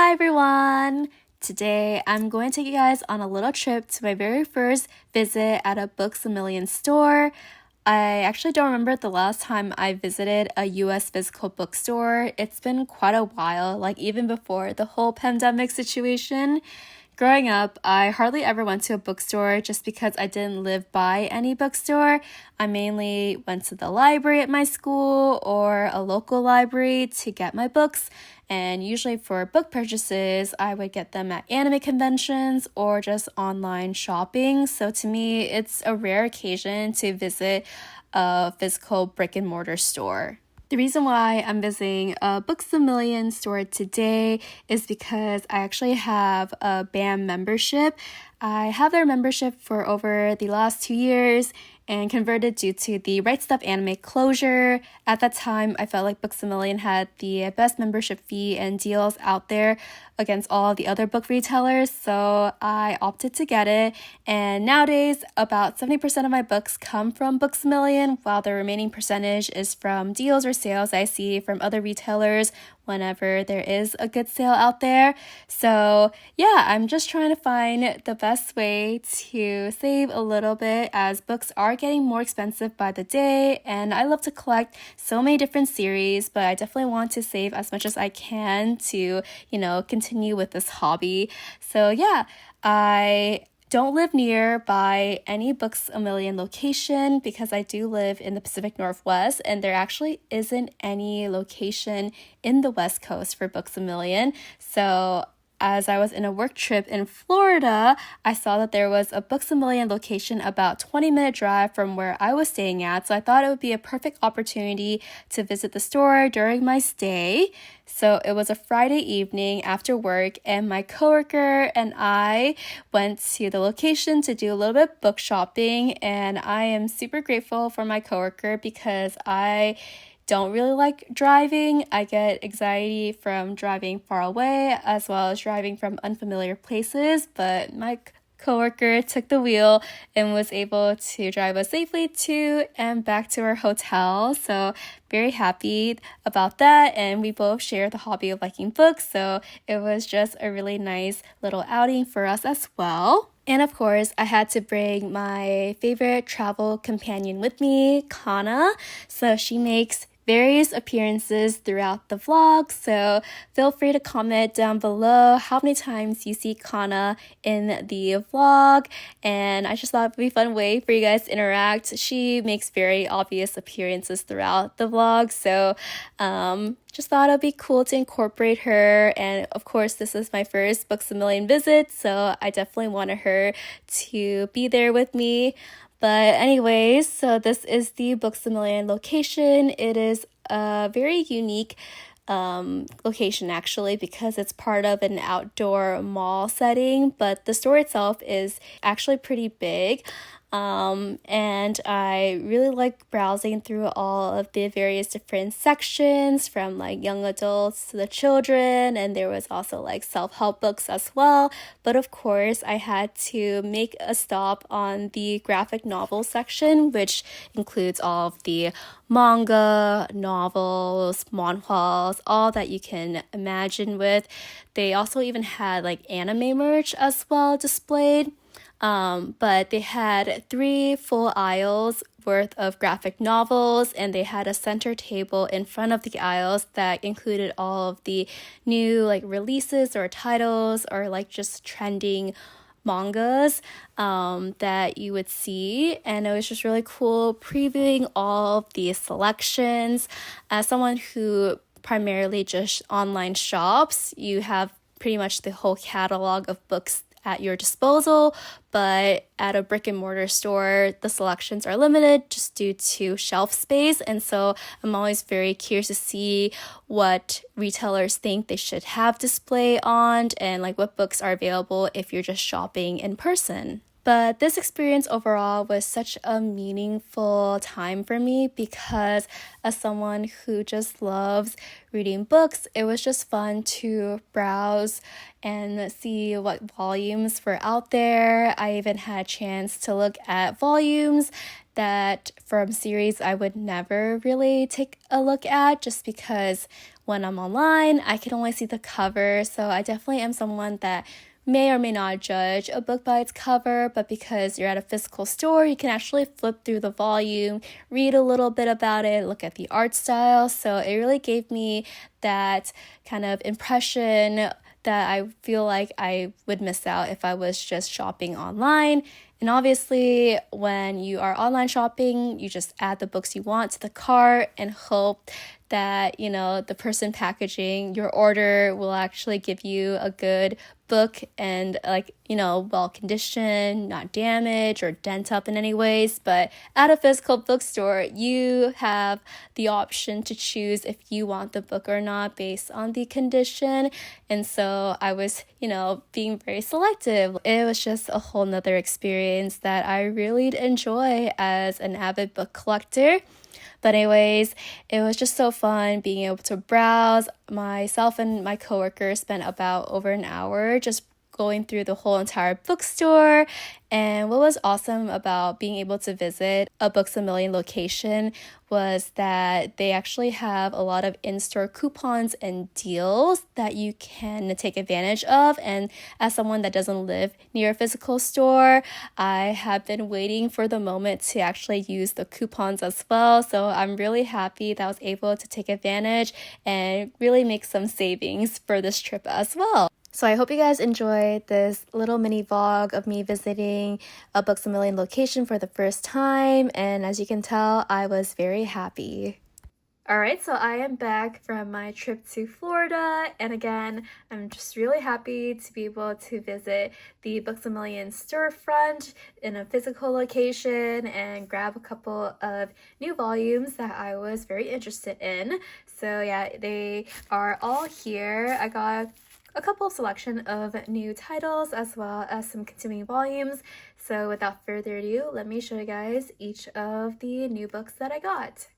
Hi everyone! Today I'm going to take you guys on a little trip to my very first visit at a Books A Million store. I actually don't remember the last time I visited a US physical bookstore. It's been quite a while, like even before the whole pandemic situation. Growing up, I hardly ever went to a bookstore just because I didn't live by any bookstore. I mainly went to the library at my school or a local library to get my books. And usually for book purchases, I would get them at anime conventions or just online shopping. So to me, it's a rare occasion to visit a physical brick and mortar store. The reason why I'm visiting a Books A Million store today is because I actually have a BAM membership. I have their membership for over the last 2 years and converted due to the Right Stuf anime closure. At that time, I felt like Books A Million had the best membership fee and deals out there against all the other book retailers, so I opted to get it. And nowadays, about 70% of my books come from Books A Million, while the remaining percentage is from deals or sales I see from other retailers whenever there is a good sale out there. So yeah, I'm just trying to find the best way to save a little bit as books are getting more expensive by the day, and I love to collect so many different series, but I definitely want to save as much as I can to, continue with this hobby. So yeah, I don't live nearby any Books A Million location because I do live in the Pacific Northwest, and there actually isn't any location in the West Coast for Books A Million. So as I was in a work trip in Florida, I saw that there was a Books A Million location about 20-minute drive from where I was staying at. So I thought it would be a perfect opportunity to visit the store during my stay. So it was a Friday evening after work, and my coworker and I went to the location to do a little bit of book shopping. And I am super grateful for my coworker because I don't really like driving. I get anxiety from driving far away as well as driving from unfamiliar places, but my coworker took the wheel and was able to drive us safely to and back to our hotel. So very happy about that, and we both share the hobby of liking books, so it was just a really nice little outing for us as well. And of course, I had to bring my favorite travel companion with me, Kana. So she makes various appearances throughout the vlog, so feel free to comment down below how many times you see Kana in the vlog, and I just thought it would be a fun way for you guys to interact. She makes very obvious appearances throughout the vlog, so just thought it'd be cool to incorporate her. And of course, this is my first Books A Million visit, so I definitely wanted her to be there with me. But anyways, so this is the Books A Million location. It is a very unique location actually because it's part of an outdoor mall setting, but the store itself is actually pretty big. And I really like browsing through all of the various different sections from like young adults to the children, and there was also like self-help books as well. But of course, I had to make a stop on the graphic novel section, which includes all of the manga, novels, manhwas, all that you can imagine with. They also even had like anime merch as well displayed. But they had 3 full aisles worth of graphic novels, and they had a center table in front of the aisles that included all of the new like releases or titles or like just trending mangas that you would see, and it was just really cool previewing all of these selections. As someone who primarily just online shops, you have pretty much the whole catalog of books at your disposal, but at a brick and mortar store, the selections are limited just due to shelf space. And so I'm always very curious to see what retailers think they should have display on and like what books are available if you're just shopping in person. But this experience overall was such a meaningful time for me because as someone who just loves reading books, it was just fun to browse and see what volumes were out there. I even had a chance to look at volumes that from series I would never really take a look at just because when I'm online, I can only see the cover, so I definitely am someone that may or may not judge a book by its cover, but because you're at a physical store, you can actually flip through the volume, read a little bit about it, look at the art style. So it really gave me that kind of impression that I feel like I would miss out if I was just shopping online. And obviously, when you are online shopping, you just add the books you want to the cart and hope that, you know, the person packaging your order will actually give you a good book and, like, you know, well conditioned, not damaged or dent up in any ways. But at a physical bookstore, you have the option to choose if you want the book or not based on the condition. And so I was, you know, being very selective. It was just a whole nother experience that I really enjoy as an avid book collector. But anyways, it was just so fun being able to browse. Myself and my coworkers spent about over an hour just going through the whole entire bookstore. And what was awesome about being able to visit a Books A Million location was that they actually have a lot of in-store coupons and deals that you can take advantage of. And as someone that doesn't live near a physical store, I have been waiting for the moment to actually use the coupons as well. So I'm really happy that I was able to take advantage and really make some savings for this trip as well. So I hope you guys enjoyed this little mini vlog of me visiting a Books A Million location for the first time, and as you can tell, I was very happy. Alright, so I am back from my trip to Florida, and again, I'm just really happy to be able to visit the Books A Million storefront in a physical location and grab a couple of new volumes that I was very interested in. So yeah, they are all here. I got a couple selection of new titles as well as some continuing volumes. So without further ado, let me show you guys each of the new books that I got.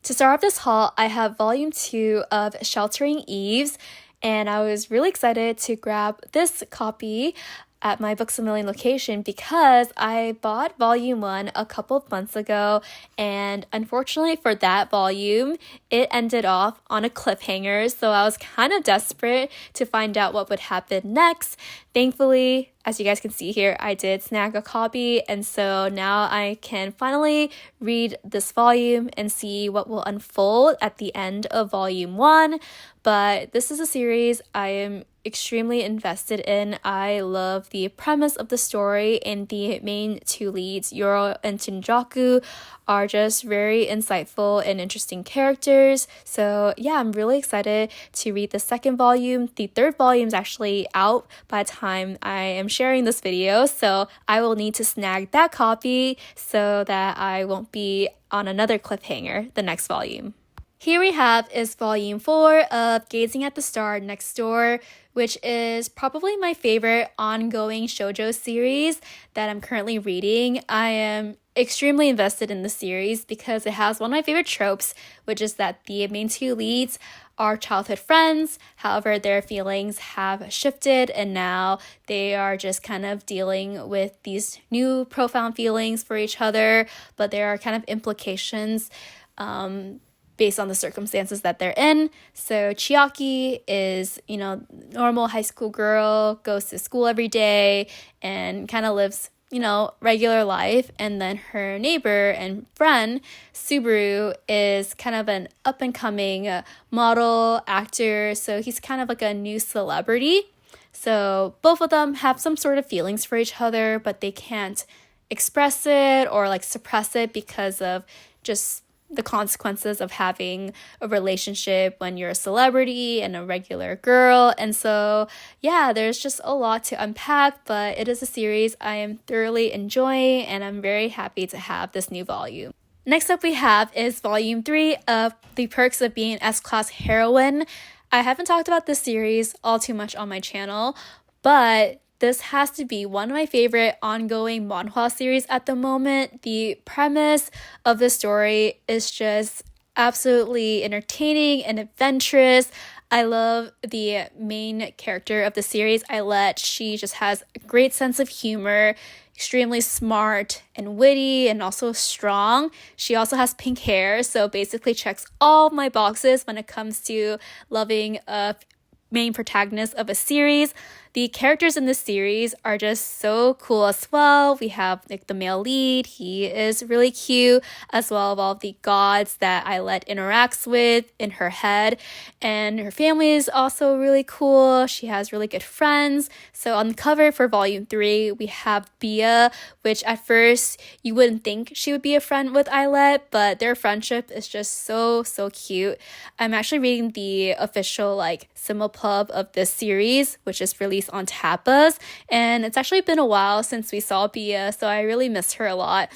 To start off this haul, I have volume 2 of Sheltering Eaves, and I was really excited to grab this copy at my Books A Million location because I bought volume 1 a couple of months ago, and unfortunately for that volume, it ended off on a cliffhanger, so I was kind of desperate to find out what would happen next. Thankfully, as you guys can see here, I did snag a copy, and so now I can finally read this volume and see what will unfold at the end of volume 1. But this is a series I am extremely invested in. I love the premise of the story, and the main two leads, Yoro and Shinjaku, are just very insightful and interesting characters. So yeah, I'm really excited to read the second volume. The third volume is actually out by the time I am sharing this video, so I will need to snag that copy so that I won't be on another cliffhanger the next volume. Here we have is volume 4 of Gazing at the Star Next Door, which is probably my favorite ongoing shoujo series that I'm currently reading. I am extremely invested in the series because it has one of my favorite tropes, which is that the main two leads are childhood friends. However, their feelings have shifted and now they are just kind of dealing with these new profound feelings for each other, but there are kind of implications based on the circumstances that they're in. So Chiaki is, you know, normal high school girl, goes to school every day and kind of lives, you know, regular life. And then her neighbor and friend, Subaru, is kind of an up-and-coming model, actor. So he's kind of like a new celebrity. So both of them have some sort of feelings for each other, but they can't express it or like suppress it because of just the consequences of having a relationship when you're a celebrity and a regular girl. And so, yeah, there's just a lot to unpack, but it is a series I am thoroughly enjoying, and I'm very happy to have this new volume. Next up we have is volume 3 of The Perks of Being an S-Class Heroine. I haven't talked about this series all too much on my channel, but this has to be one of my favorite ongoing manhwa series at the moment. The premise of the story is just absolutely entertaining and adventurous. I love the main character of the series, Eilette. She just has a great sense of humor, extremely smart and witty and also strong. She also has pink hair, so basically checks all my boxes when it comes to loving a main protagonist of a series. The characters in this series are just so cool as well. We have like the male lead, he is really cute, as well as all of the gods that Eilette interacts with in her head. And her family is also really cool. She has really good friends. So on the cover for volume 3, we have Bia, which at first you wouldn't think she would be a friend with Eilette, but their friendship is just so cute. I'm actually reading the official like similpub of this series, which is released on Tapas, and it's actually been a while since we saw Bia, so I really miss her a lot.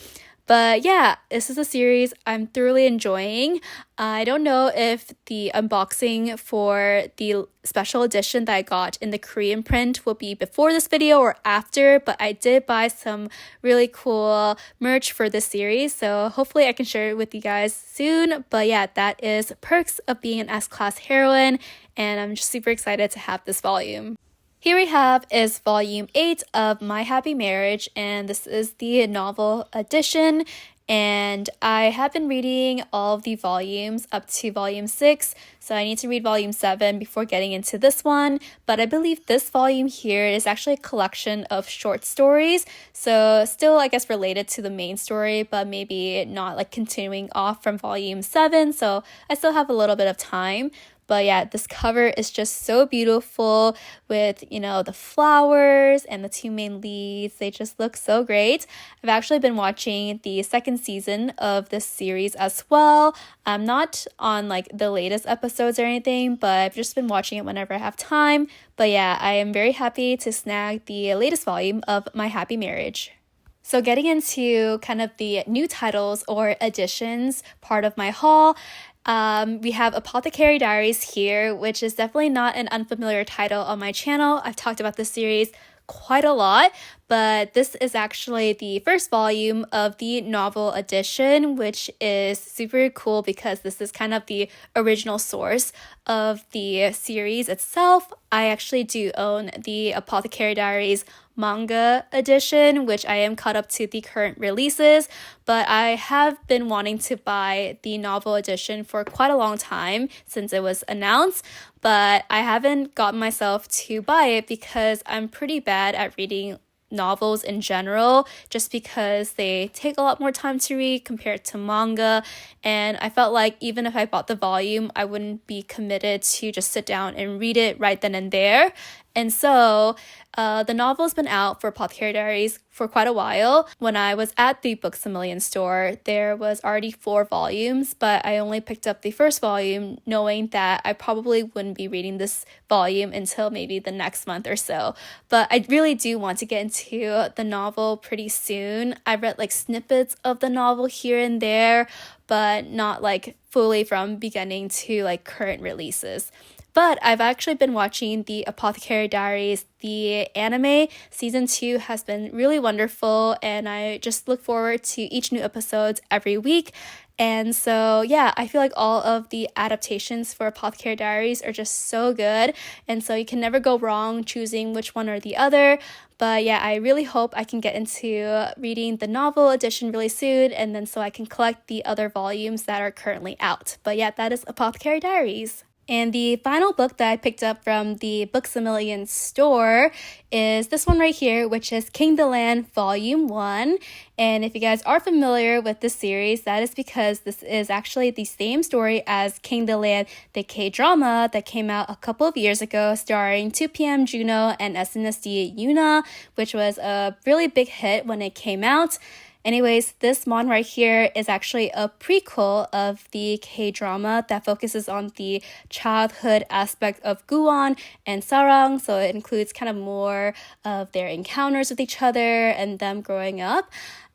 But yeah, this is a series I'm thoroughly enjoying. I don't know if the unboxing for the special edition that I got in the Korean print will be before this video or after, but I did buy some really cool merch for this series, so hopefully I can share it with you guys soon. But yeah, that is perks of being an S-class heroine, and I'm just super excited to have this volume. Here we have is volume 8 of My Happy Marriage, and this is the novel edition, and I have been reading all of the volumes up to volume 6, so I need to read volume 7 before getting into this one. But I believe this volume here is actually a collection of short stories, so still I guess related to the main story, but maybe not like continuing off from volume 7, so I still have a little bit of time. But yeah, this cover is just so beautiful with, you know, the flowers and the two main leads. They just look so great. I've actually been watching the second season of this series as well. I'm not on like the latest episodes or anything, but I've just been watching it whenever I have time. But yeah, I am very happy to snag the latest volume of My Happy Marriage. So getting into kind of the new titles or editions part of my haul, we have Apothecary Diaries here, which is definitely not an unfamiliar title on my channel. I've talked about this series quite a lot, but this is actually the first volume of the novel edition, which is super cool because this is kind of the original source of the series itself. I actually do own the Apothecary Diaries manga edition, which I am caught up to the current releases, but I have been wanting to buy the novel edition for quite a long time since it was announced, but I haven't gotten myself to buy it because I'm pretty bad at reading novels in general, just because they take a lot more time to read compared to manga, and I felt like even if I bought the volume, I wouldn't be committed to just sit down and read it right then and there. And so the novel's been out for Apothecary Diaries for quite a while. When I was at the Books A Million store, there was already 4 volumes, but I only picked up the first volume knowing that I probably wouldn't be reading this volume until maybe the next month or so. But I really do want to get into the novel pretty soon. I've read like snippets of the novel here and there, but not like fully from beginning to like current releases. But I've actually been watching the Apothecary Diaries, the anime. Season 2 has been really wonderful, and I just look forward to each new episode every week. And so, yeah, I feel like all of the adaptations for Apothecary Diaries are just so good. And so you can never go wrong choosing which one or the other. But yeah, I really hope I can get into reading the novel edition really soon, and then so I can collect the other volumes that are currently out. But yeah, that is Apothecary Diaries. And the final book that I picked up from the Books A Million store is this one right here, which is King the Land Volume 1. And if you guys are familiar with this series, that is because this is actually the same story as King the Land, the K-drama that came out a couple of years ago, starring 2PM Juno and SNSD Yuna, which was a really big hit when it came out. Anyways, this mon right here is actually a prequel of the K-drama that focuses on the childhood aspect of Guwon and Sarang, so it includes kind of more of their encounters with each other and them growing up.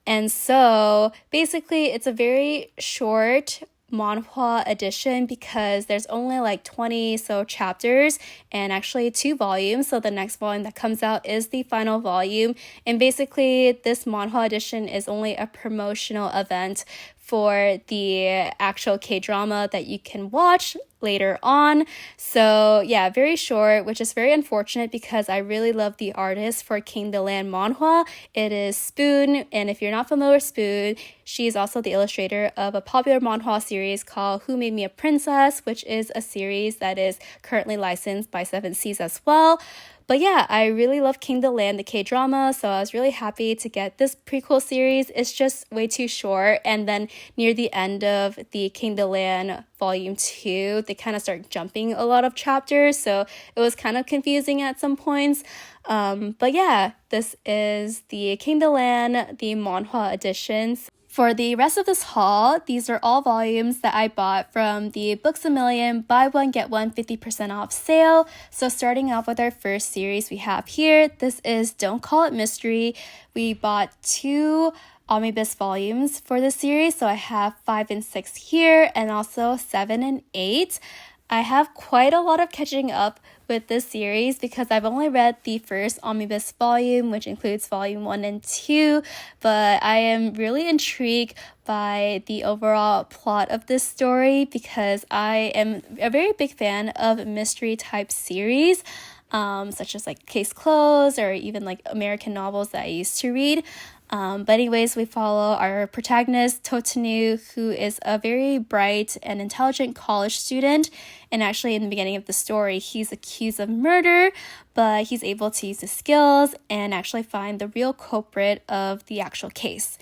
And so basically it's a very short manhwa edition because there's only like 20 so chapters and actually 2 volumes, so the next volume that comes out is the final volume. And basically this manhwa edition is only a promotional event for the actual K-drama that you can watch later on. So yeah, very short, which is very unfortunate because I really love the artist for King the Land manhwa. It is Spoon, and if you're not familiar with Spoon, she's also the illustrator of a popular manhwa series called Who Made Me a Princess, which is a series that is currently licensed by Seven Seas as well. But yeah, I really love King the Land, the K-drama, so I was really happy to get this prequel series. It's just way too short, and then near the end of the King the Land Volume 2, they kind of start jumping a lot of chapters, so it was kind of confusing at some points. But yeah, this is the King the Land, the manhwa editions. For the rest of this haul, these are all volumes that I bought from the Books A Million buy one get one 50% off sale. So starting off with our first series we have here, this is Don't Call It Mystery. We bought 2 omnibus volumes for this series, so I have 5 and 6 here, and also 7 and 8. I have quite a lot of catching up with this series because I've only read the first omnibus volume, which includes volume 1 and 2, but I am really intrigued by the overall plot of this story because I am a very big fan of mystery type series, such as like Case Closed or even like American novels that I used to read. But anyways, we follow our protagonist, Totonu, who is a very bright and intelligent college student. And actually, in the beginning of the story, he's accused of murder, but he's able to use his skills and actually find the real culprit of the actual case.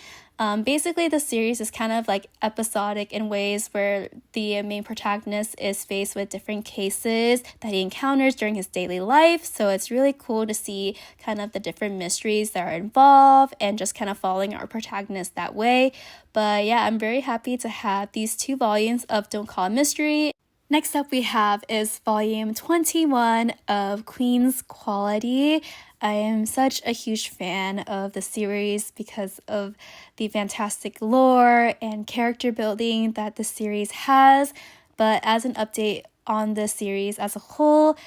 Basically, the series is kind of like episodic in ways where the main protagonist is faced with different cases that he encounters during his daily life. So it's really cool to see kind of the different mysteries that are involved and just kind of following our protagonist that way. But yeah, I'm very happy to have these 2 volumes of Don't Call It Mystery. Next up we have is volume 21 of Queen's Quality. I am such a huge fan of the series because of the fantastic lore and character building that the series has. But as an update on the series as a whole,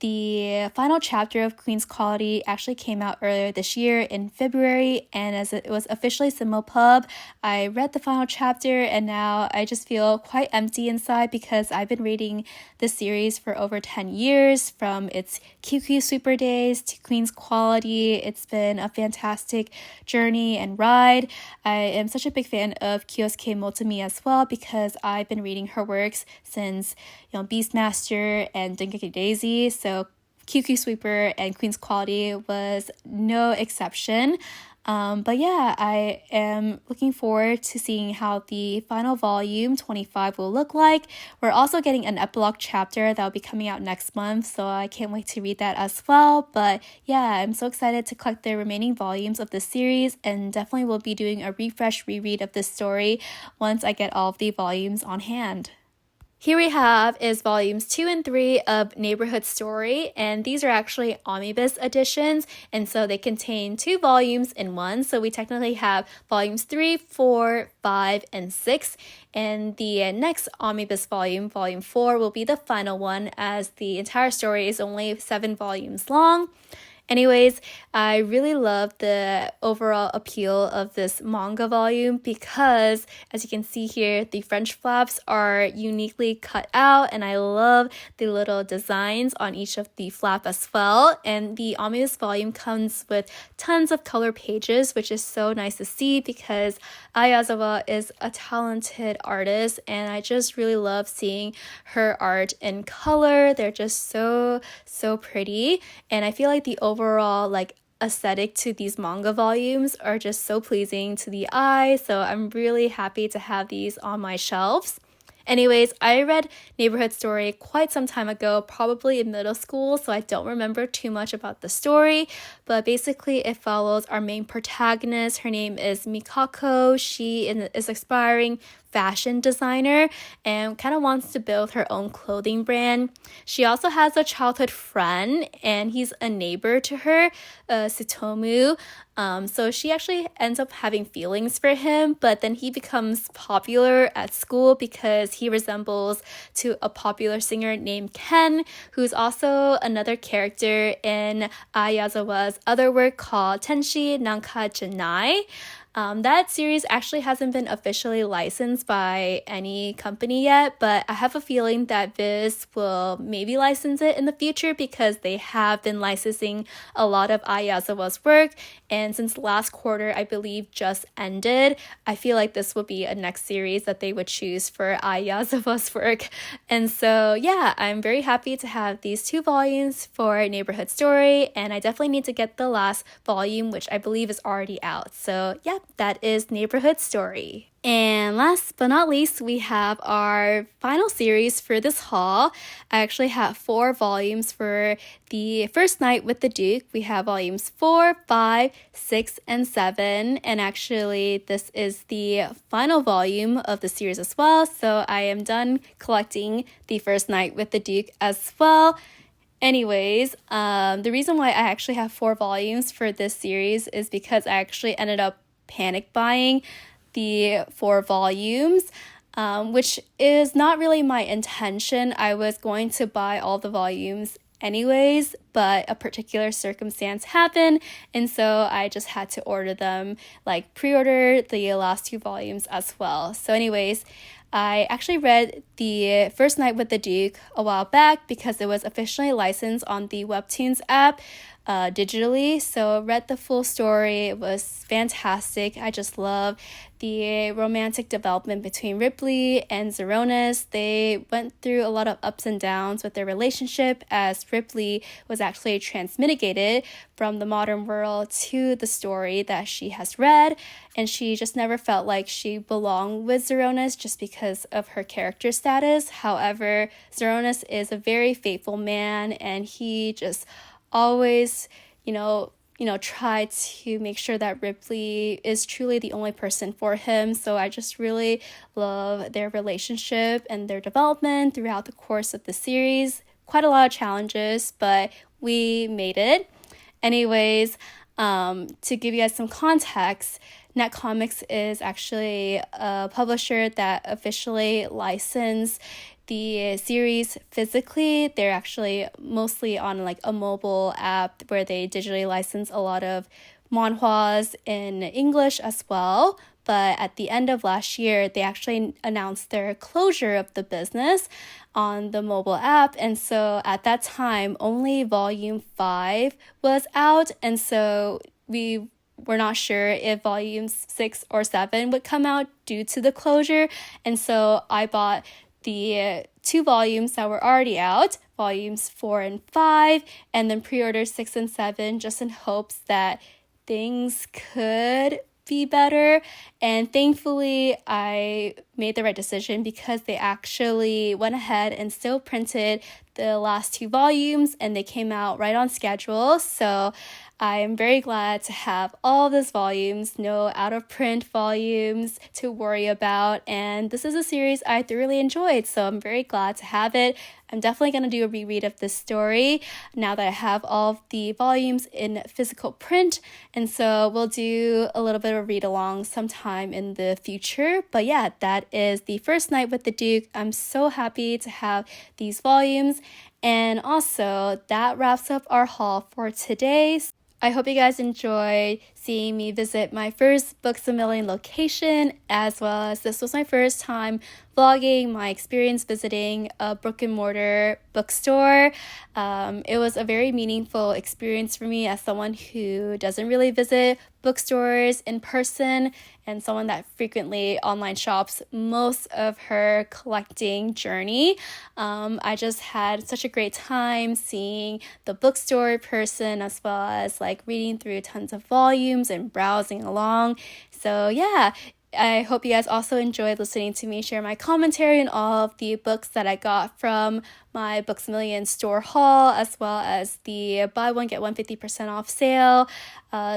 the final chapter of Queen's Quality actually came out earlier this year in February, and as it was officially Simulpub, I read the final chapter and now I just feel quite empty inside because I've been reading this series for over 10 years, from its QQ Super days to Queen's Quality. It's been a fantastic journey and ride. I am such a big fan of Kyosuke Motomi as well because I've been reading her works since Beastmaster and Dengeki Daisy, so QQ Sweeper and Queen's Quality was no exception. But yeah, I am looking forward to seeing how the final volume 25 will look like. We're also getting an epilogue chapter that will be coming out next month, so I can't wait to read that as well. But yeah, I'm so excited to collect the remaining volumes of this series, and definitely will be doing a refresh reread of this story once I get all of the volumes on hand. Here we have is volumes 2 and 3 of Neighborhood Story, and these are actually omnibus editions, and so they contain 2 volumes in one. So we technically have volumes 3, 4, 5, and 6, and the next omnibus volume, volume 4, will be the final one as the entire story is only 7 volumes long. Anyways, I really love the overall appeal of this manga volume because, as you can see here, the French flaps are uniquely cut out, and I love the little designs on each of the flap as well. And the omnibus volume comes with tons of color pages, which is so nice to see because Ayazawa is a talented artist, and I just really love seeing her art in color. They're just so pretty, and I feel like the overall like aesthetic to these manga volumes are just so pleasing to the eye, so I'm really happy to have these on my shelves. Anyways, I read Neighborhood Story quite some time ago, probably in middle school, so I don't remember too much about the story, but basically it follows our main protagonist. Her name is Mikako. She is aspiring fashion designer and kind of wants to build her own clothing brand. She also has a childhood friend, and he's a neighbor to her, Sutomu. So she actually ends up having feelings for him, but then he becomes popular at school because he resembles to a popular singer named Ken, who's also another character in Ayazawa's other work called Tenshi Nanka Janai. That series actually hasn't been officially licensed by any company yet, but I have a feeling that Viz will maybe license it in the future because they have been licensing a lot of Ayazawa's work, and since last quarter I believe just ended, I feel like this will be a next series that they would choose for Ayazawa's work. And so yeah, I'm very happy to have these 2 volumes for Neighborhood Story, and I definitely need to get the last volume, which I believe is already out. So yeah, that is Neighborhood Story. And last but not least, we have our final series for this haul. I actually have 4 volumes for the First Night with the Duke. We have volumes 4, 5, 6, and 7. And actually, this is the final volume of the series as well. So I am done collecting the First Night with the Duke as well. Anyways, the reason why I actually have 4 volumes for this series is because I actually ended up panic buying the 4 volumes, which is not really my intention. I was going to buy all the volumes anyways, but a particular circumstance happened, and so I just had to order them, like pre-order the last 2 volumes as well. So anyways, I actually read the First Night with the Duke a while back because it was officially licensed on the Webtoons app digitally. So read the full story. It was fantastic. I just love the romantic development between Ripley and Zeronis. They went through a lot of ups and downs with their relationship, as Ripley was actually transmitigated from the modern world to the story that she has read, and she just never felt like she belonged with Zeronis just because of her character status. However, Zeronis is a very faithful man, and he just always, try to make sure that Ripley is truly the only person for him. So I just really love their relationship and their development throughout the course of the series. Quite a lot of challenges, but we made it. Anyways, to give you guys some context, NetComics is actually a publisher that officially licensed the series physically. They're actually mostly on like a mobile app where they digitally license a lot of manhwas in English as well. But at the end of last year, they actually announced their closure of the business on the mobile app. And so at that time, only volume 5 was out. And so we were not sure if volumes 6 or 7 would come out due to the closure. And so I bought the 2 volumes that were already out, volumes 4 and 5, and then pre-ordered 6 and 7 just in hopes that things could be better. And thankfully, I made the right decision because they actually went ahead and still printed the last 2 volumes, and they came out right on schedule. So I'm very glad to have all these volumes, no out of print volumes to worry about. And this is a series I thoroughly enjoyed, so I'm very glad to have it. I'm definitely going to do a reread of this story now that I have all of the volumes in physical print. And so we'll do a little bit of a read along sometime in the future. But yeah, that is the First Night with the Duke. I'm so happy to have these volumes. And also, that wraps up our haul for today. I hope you guys enjoyed seeing me visit my first Books A Million location, as well as this was my first time vlogging my experience visiting a brick and mortar bookstore. It was a very meaningful experience for me as someone who doesn't really visit bookstores in person and someone that frequently online shops most of her collecting journey. I just had such a great time seeing the bookstore person, as well as like reading through tons of volumes and browsing along. So yeah, I hope you guys also enjoyed listening to me share my commentary on all of the books that I got from my Books A Million store haul, as well as the buy one get one 50% off sale,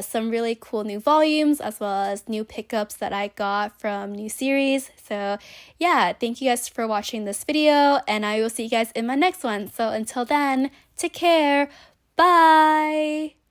some really cool new volumes, as well as new pickups that I got from new series. So yeah, thank you guys for watching this video, and I will see you guys in my next one. So until then, take care. Bye!